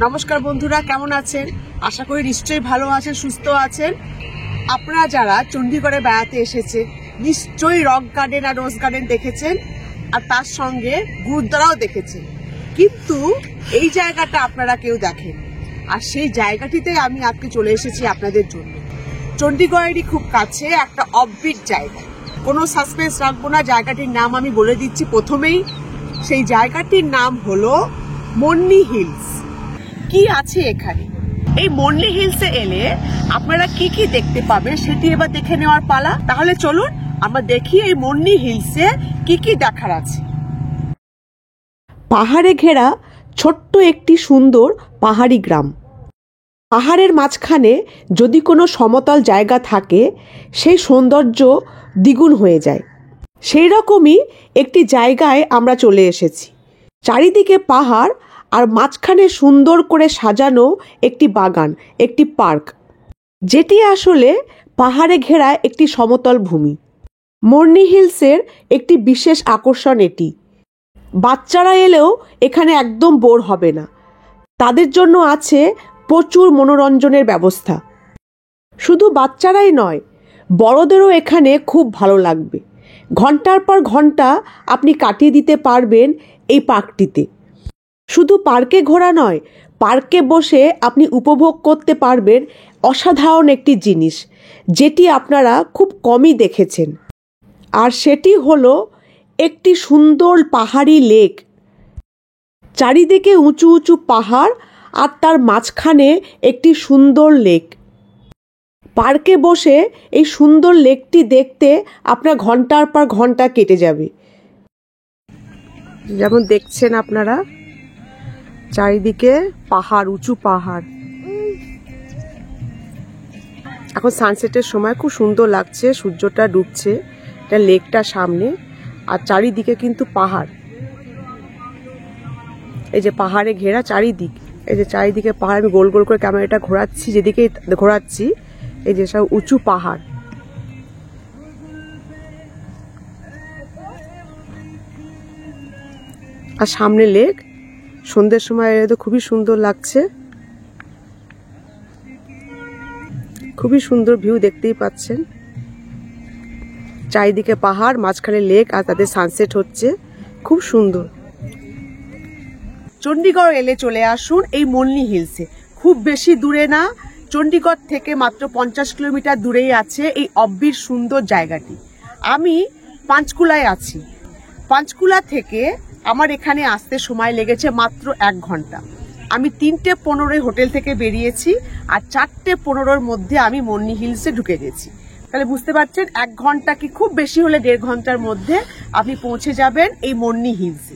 নমস্কার বন্ধুরা, কেমন আছেন? আশা করি নিশ্চয়ই ভালো আছেন, সুস্থ আছেন। আপনারা যারা চণ্ডীগড়ে বেড়াতে এসেছে নিশ্চয়ই রক গার্ডেন আর রোজ গার্ডেন দেখেছেন, আর তার সঙ্গে গুরুদ্বারাও দেখেছেন, কিন্তু এই জায়গাটা আপনারা কেউ দেখেন। আর সেই জায়গাটিতে আমি আজকে চলে এসেছি আপনাদের জন্য। চণ্ডীগড়েরই খুব কাছে একটা অফবিট জায়গা, কোনো সাসপেন্স রাখবো না, জায়গাটির নাম আমি বলে দিচ্ছি প্রথমেই। সেই জায়গাটির নাম হলো মন্নি হিলস। কি আছে এখানে? এই মন্নি হিলসে এলে আপনারা কি কি দেখতে পাবেন সেটি এবার দেখে নেওয়ার পালা। তাহলে চলুন আমরা দেখি এই মন্নি হিলসে কি কি দেখার আছে। পাহাড়ে ঘেরা ছোট্ট একটি সুন্দর পাহাড়ি গ্রাম। পাহাড়ের মাঝখানে যদি কোনো সমতল জায়গা থাকে সেই সৌন্দর্য দ্বিগুণ হয়ে যায়। সেই রকমই একটি জায়গায় আমরা চলে এসেছি। চারিদিকে পাহাড় আর মাঝখানে সুন্দর করে সাজানো একটি বাগান, একটি পার্ক, যেটি আসলে পাহাড়ে ঘেরা একটি সমতল ভূমি। মন্নি হিলসের একটি বিশেষ আকর্ষণ এটি। বাচ্চারা এলেও এখানে একদম বোর হবে না। তাদের জন্য আছে প্রচুর মনোরঞ্জনের ব্যবস্থা। শুধু বাচ্চারাই নয়, বড়দেরও এখানে খুব ভালো লাগবে। ঘন্টার পর ঘন্টা আপনি কাটিয়ে দিতে পারবেন এই পার্কটিতে। শুধু পার্কে ঘোরা নয়, পার্কে বসে আপনি উপভোগ করতে পারবেন অসাধারণ একটি জিনিস, যেটি আপনারা খুব কমই দেখেছেন। আর সেটি হলো একটি সুন্দর পাহাড়ি লেক। চারিদিকে উঁচু উঁচু পাহাড় আর তার মাঝখানে একটি সুন্দর লেক। পার্কে বসে এই সুন্দর লেকটি দেখতে আপনার ঘন্টার পর ঘন্টা কেটে যাবে। যেমন দেখছেন আপনারা, চারিদিকে পাহাড়, উঁচু পাহাড়। এখন সানসেটের সময় খুব সুন্দর লাগছে, সূর্যটা ডুবছে, এটা লেকটা সামনে, আর চারিদিকে কিন্তু পাহাড়। এই যে পাহাড়ে ঘেরা চারিদিক, এই যে চারিদিকে পাহাড়। আমি গোল গোল করে ক্যামেরাটা ঘোরাচ্ছি, যেদিকে ঘোরাচ্ছি এই যে সব উঁচু পাহাড়। আর সামনে লেক। সন্ধ্যের সময় এলে তো খুবই সুন্দর লাগছে, খুবই সুন্দর ভিউ দেখতেই পাচ্ছেন। চারিদিকে পাহাড়, মাঝখানে লেক, আর তাদের সানসেট হচ্ছে, খুব সুন্দর। চণ্ডীগড় এলে চলে আসুন এই মন্নি হিলসে। খুব বেশি দূরে না, চণ্ডীগড় থেকে মাত্র 50 কিলোমিটার দূরেই আছে এই অফবিট সুন্দর জায়গাটি। আমি পাঁচকুলায় আছি। পাঁচকুলা থেকে আমার এখানে আসতে সময় লেগেছে মাত্র 1 ঘন্টা। আমি 3:15 হোটেল থেকে বেরিয়েছি, আর 4:15 মধ্যে আমি মন্নি হিলসে ঢুকে গেছি। তাহলে বুঝতে পারছেন 1 ঘন্টা কি খুব বেশি হলে 1.5 ঘন্টার মধ্যে আপনি পৌঁছে যাবেন এই মন্নি হিলসে।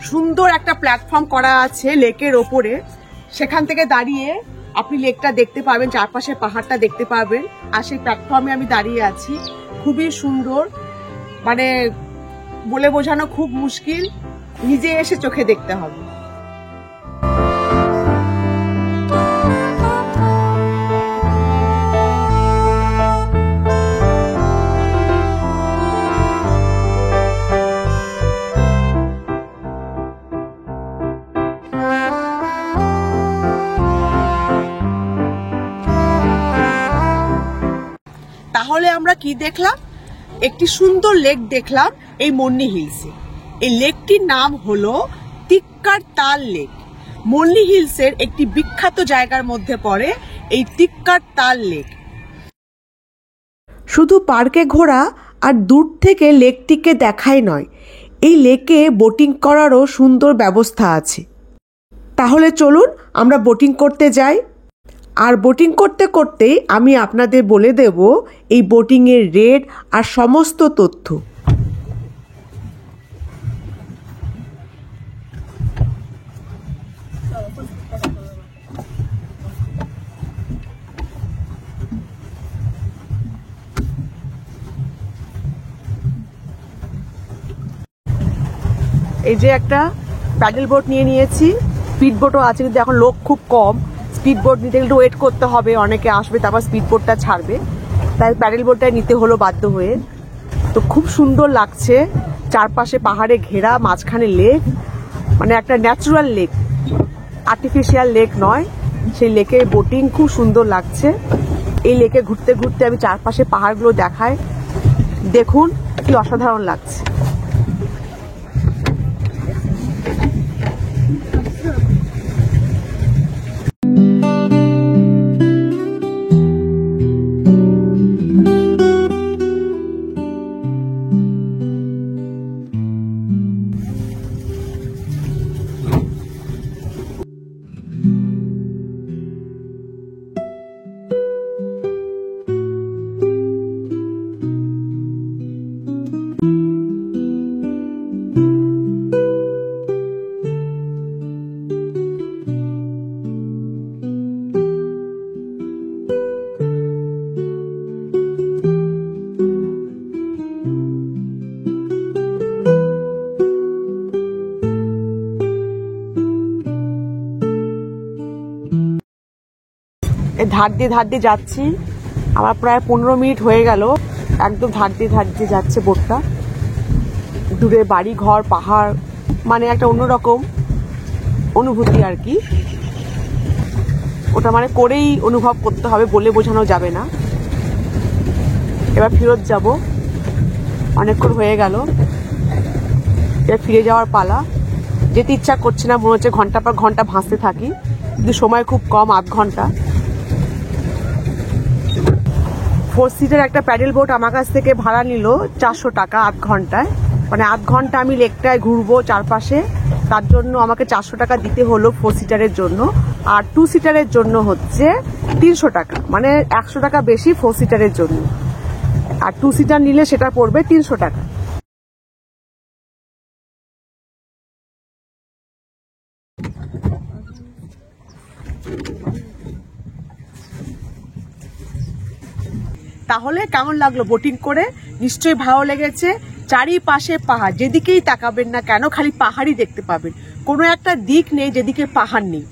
সুন্দর একটা প্ল্যাটফর্ম করা আছে লেকের ওপরে, সেখান থেকে দাঁড়িয়ে আপনি লেকটা দেখতে পাবেন, চারপাশে পাহাড়টা দেখতে পাবেন। আর সেই প্ল্যাটফর্মে আমি দাঁড়িয়ে আছি, খুবই সুন্দর, মানে বলে বোঝানো খুব মুশকিল, নিজে এসে চোখে দেখতে হবে। তাহলে আমরা কি দেখলাম? একটি সুন্দর লেক দেখলাম এই মন্নি হিলসে। এই লেকটির নাম হলো তিক্কার তাল লেক। মন্নি হিলসের একটি বিখ্যাত জায়গার মধ্যে পড়ে এই তিক্কার তাল লেক। শুধু পার্কে ঘোরা আর দূর থেকে লেকটিকে দেখাই নয়, এই লেকে বোটিং করারও সুন্দর ব্যবস্থা আছে। তাহলে চলুন আমরা বোটিং করতে যাই। আর বোটিং করতে করতেই আমি আপনাদের বলে দেব এই বোটিংয়ের রেট আর সমস্ত তথ্য। এই যে একটা প্যাডেল বোট নিয়ে নিয়েছি, স্পিড বোটও আছে কিন্তু এখন লোক খুব কম, স্পিড বোট নিতে একটু ওয়েট করতে হবে, অনেকে আসবে তারপর স্পিড বোটটা ছাড়বে, তাই প্যাডেল বোটটাই নিতে হলো বাধ্য হয়ে। তো খুব সুন্দর লাগছে, চারপাশে পাহাড়ে ঘেরা, মাঝখানে লেক, মানে একটা ন্যাচারাল লেক, আর্টিফিশিয়াল লেক নয়, সেই লেকে বোটিং খুব সুন্দর লাগছে। এই লেকে ঘুরতে ঘুরতে আমি চারপাশে পাহাড়গুলো দেখাই, দেখুন কি অসাধারণ লাগছে। ধার দিয়ে যাচ্ছি, আমার প্রায় 15 মিনিট হয়ে গেল, একদম ধার দিয়ে যাচ্ছে বোটটা। দূরে বাড়ি ঘর, পাহাড়, মানে একটা অন্যরকম অনুভূতি আর কি। ওটা মানে করেই অনুভব করতে হবে, বলে বোঝানো যাবে না। এবার ফেরত যাব, অনেকক্ষণ হয়ে গেল, এবার ফিরে যাওয়ার পালা। যেতে ইচ্ছা করছে না, মনে হচ্ছে ঘন্টা পর ঘন্টা ভাসতে থাকি, কিন্তু সময় খুব কম, আধ ঘন্টা। 4 সিটার একটা প্যাডেল বোট আমার কাছ থেকে ভাড়া নিল 400 টাকা আধ ঘন্টায়, মানে আধ ঘন্টা আমি লেকটায় ঘুরবো চারপাশে, তার জন্য আমাকে 400 টাকা দিতে হলো 4 সিটারের জন্য। আর 2 সিটারের জন্য হচ্ছে 300 টাকা, মানে 100 টাকা বেশি 4 সিটারের জন্য, আর 2 সিটার নিলে সেটা পড়বে 300 টাকা। তাহলে কেমন লাগলো বোটিং করে? নিশ্চয়ই ভালো লেগেছে। চারিপাশে পাহাড়, যেদিকেই তাকাবেন না কেন খালি পাহাড়ই দেখতে পাবেন, কোনো একটা দিক নেই যেদিকে পাহাড় নেই।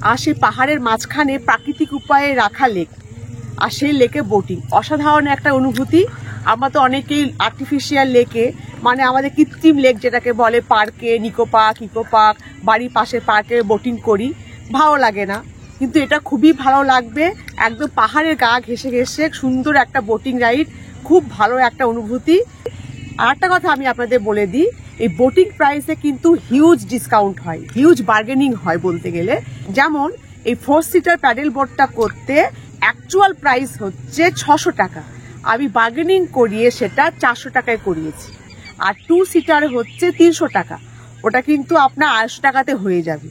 আর সেই পাহাড়ের মাঝখানে প্রাকৃতিক উপায়ে রাখা লেক, আর সেই লেকে বোটিং, অসাধারণ একটা অনুভূতি। আমরা তো অনেকেই আর্টিফিশিয়াল লেকে, মানে আমাদের কৃত্রিম লেক যেটাকে বলে, পার্কে, ইকো পার্ক, বাড়ির পাশে পার্কে বোটিং করি, ভালো লাগে না, কিন্তু এটা খুবই ভালো লাগবে। একদম পাহাড়ের গা ঘেঁষে ঘেঁষে সুন্দর একটা বোটিং রাইড, খুব ভালো একটা অনুভূতি। আর একটা কথা আমি আপনাদের বলে দিই, এই বোটিং প্রাইসে কিন্তু হিউজ ডিসকাউন্ট হয়, হিউজ বার্গেনিং হয় বলতে গেলে। যেমন এই 4 সিটার প্যাডেল বোটটা করতে অ্যাকচুয়াল প্রাইস হচ্ছে 600 টাকা, আমি বার্গেনিং করিয়ে সেটা 400 টাকায় করিয়েছি। আর 2 সিটার হচ্ছে 300 টাকা, ওটা কিন্তু আপনার 250 টাকাতে হয়ে যাবে।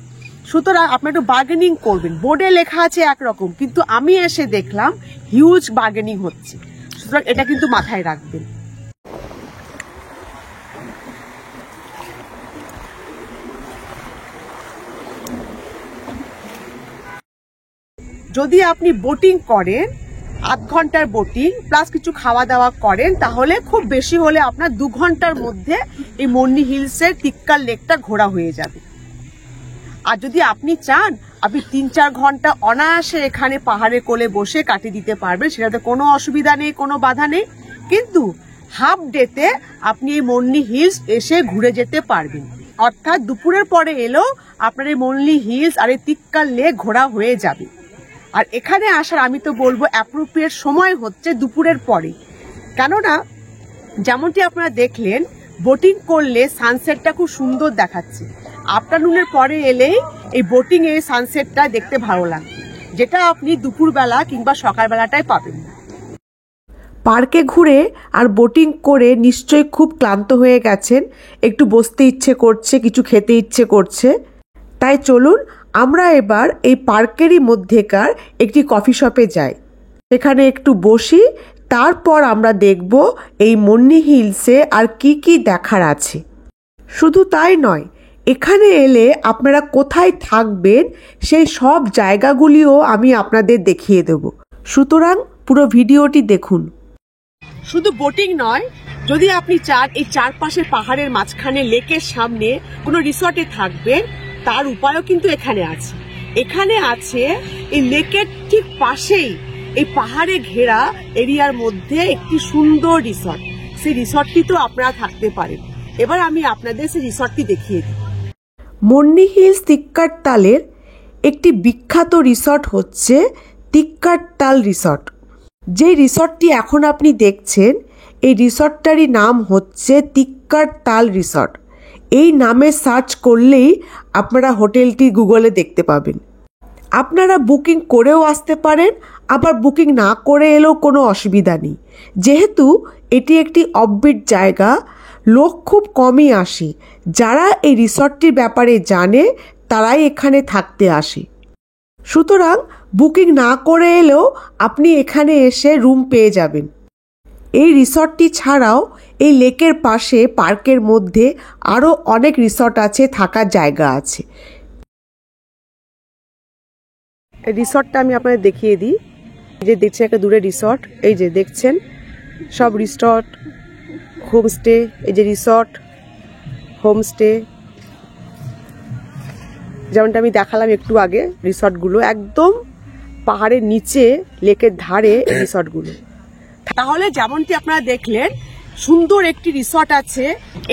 সুতরাং আপনি একটু বার্গেনিং করবেন, বোর্ডে লেখা আছে একরকম, কিন্তু আমি এসে দেখলাম হিউজ বার্গেনিং হচ্ছে, সুতরাং এটা কিন্তু মাথায় রাখবেন। যদি আপনি বোটিং করেন, আধ ঘন্টার বোটিং প্লাস কিছু খাওয়া দাওয়া করেন, তাহলে খুব বেশি হলে আপনার 2 ঘন্টার মধ্যে এই মন্নি হিলসের টিক্কার লেকটা ঘোরা হয়ে যাবে। আর যদি আপনি চান, আপনি 3-4 ঘন্টা অনায়াসে এখানে পাহাড়ের কোলে বসে কাটিয়ে দিতে পারবেন, সেটাতে কোনো অসুবিধা নেই, কোনো বাধা নেই। কিন্তু হাফ ডেতে আপনি এই মন্নি হিলস এসে ঘুরে যেতে পারবেন, অর্থাৎ দুপুরের পরে এলেও আপনার এই মন্নি হিলস আর এই টিক্কার লেক ঘোরা হয়ে যাবে। আর এখানে আসার আমি তো বলবো অ্যাপ্রোপ্রিয়েট সময় হচ্ছে দুপুরের পরে, কেননা যেমনটি আপনারা দেখলেন বোটিং করলে সানসেটটা খুব সুন্দর দেখাচ্ছে, আফটারনুনের পরে এলেই এই বোটিং এর সানসেটটা দেখতে ভালো লাগবে, যেটা আপনি দুপুরবেলা কিংবা সকালবেলাটায় পাবেন না। পার্কে ঘুরে আর বোটিং করে নিশ্চয়ই খুব ক্লান্ত হয়ে গেছেন, একটু বসতে ইচ্ছে করছে, কিছু খেতে ইচ্ছে করছে, তাই চলুন আমরা এবার এই পার্কেরই মধ্যেকার একটি কফি শপে যাই, সেখানে একটু বসি, তারপর আমরা দেখব এই মুন্নি হিলসে আর কি কি দেখার আছে। শুধু তাই নয়, এখানে এলে আপনারা কোথায় থাকবেন সেই সব জায়গাগুলিও আমি আপনাদের দেখিয়ে দেব। সুতরাং পুরো ভিডিওটি দেখুন। শুধু বোটিং নয়, যদি আপনি চান এই চারপাশে পাহাড়ের মাঝখানে লেকের সামনে কোনো রিসর্টে থাকবেন, তার উপায়ও কিন্তু এখানে আছে। এখানে আছে এই লেকের ঠিক পাশেই এই পাহাড়ে ঘেরা এরিয়ার মধ্যে একটি সুন্দর রিসর্ট। সেই রিসর্টটিতেও আপনারা থাকতে পারেন। এবার আমি আপনাদের সেই রিসর্টটি দেখিয়ে দিই। মুন্নি হিলস তিক্কাট্টালের একটি বিখ্যাত রিসর্ট হচ্ছে তিক্কাট্টাল রিসর্ট। যে রিসর্টটি এখন আপনি দেখছেন, এই রিসর্টটারই নাম হচ্ছে তিক্কাট্টাল রিসর্ট। এই নামে সার্চ করলেই আপনারা হোটেলটি গুগলে দেখতে পাবেন। আপনারা বুকিং করেও আসতে পারেন, আবার বুকিং না করে এলেও কোনো অসুবিধা নেই। যেহেতু এটি একটি অফবিট জায়গা, লোক খুব কমই আসে। যারা এই রিসর্টটির ব্যাপারে জানে তারাই এখানে থাকতে আসে। সুতরাং বুকিং না করে এলেও আপনি এখানে এসে রুম পেয়ে যাবেন। এই রিসর্টটি ছাড়াও এই লেকের পাশে পার্কের মধ্যে আরও অনেক রিসর্ট আছে, থাকার জায়গা আছে। এই রিসর্টটা আমি আপনাদের দেখিয়ে দিই। এই যে দেখছেন একটা দূরে রিসর্ট, এই যে দেখছেন সব রিসর্ট, হোমস্টে। এই যে রিসর্ট, হোমস্টে, যেমনটা আমি দেখালাম একটু আগে, রিসর্টগুলো একদম পাহাড়ের নিচে লেকের ধারে এই রিসর্টগুলো। তাহলে যেমনটি আপনারা দেখলেন, সুন্দর একটি রিসর্ট আছে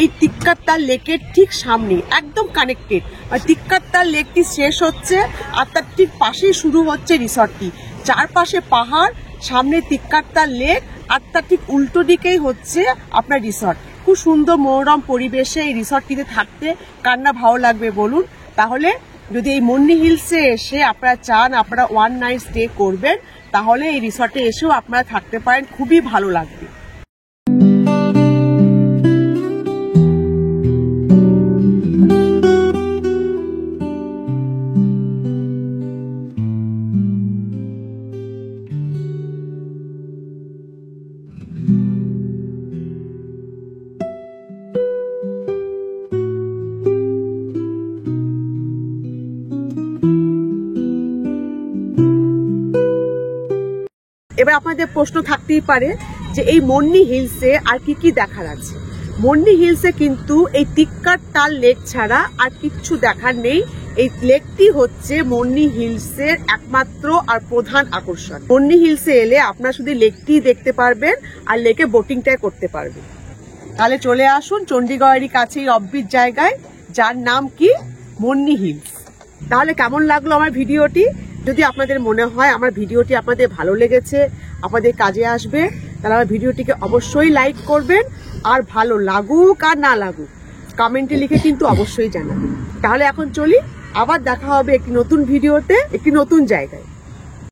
এই তিক্কাট্টাল লেকের ঠিক সামনে, একদম কানেক্টেড। আর তিক্কাট্টাল লেকটি শেষ হচ্ছে আর তার ঠিক পাশেই শুরু হচ্ছে রিসর্টটি। চারপাশে পাহাড়, সামনে তিক্কাট্টাল লেক, আর তার ঠিক উল্টো দিকেই হচ্ছে আপনার রিসর্ট। খুব সুন্দর মনোরম পরিবেশে এই রিসর্টটিতে থাকতে কার না ভালো লাগবে বলুন। তাহলে যদি এই মুন্নি হিলসে এসে আপনারা চান আপনারা ওয়ান নাইট স্টে করবেন, তাহলে এই রিসর্টে এসেও আপনারা থাকতে পারেন, খুবই ভালো লাগবে। এবার আপনাদের প্রশ্ন থাকতেই পারে যে এই মুন্নি হিলসে আর কি কি দেখার আছে। মুন্নি হিলসে কিন্তু এই তিক্কাট্টাল লেক ছাড়া আর কিচ্ছু দেখার নেই। এই লেকটি হচ্ছে মুন্নি হিলসের একমাত্র আর প্রধান আকর্ষণ। মুন্নি হিলসে এলে আপনারা শুধু লেকটি দেখতে পারবেন আর লেকে বোটিংটাই করতে পারবেন। তাহলে চলে আসুন চণ্ডীগড়েরই কাছে এই অফবিট জায়গায়, যার নাম কি মুন্নি হিলস। তাহলে কেমন লাগলো আমার ভিডিওটি? যদি আপনাদের মনে হয় আমার ভিডিওটি আপনাদের ভালো লেগেছে, আপনাদের কাজে আসবে, তাহলে আমার ভিডিওটিকে অবশ্যই লাইক করবেন। আর ভালো লাগুক আর না লাগুক কমেন্টে লিখে কিন্তু অবশ্যই জানাবেন। তাহলে এখন চলি, আবার দেখা হবে একটি নতুন ভিডিওতে, একটি নতুন জায়গায়।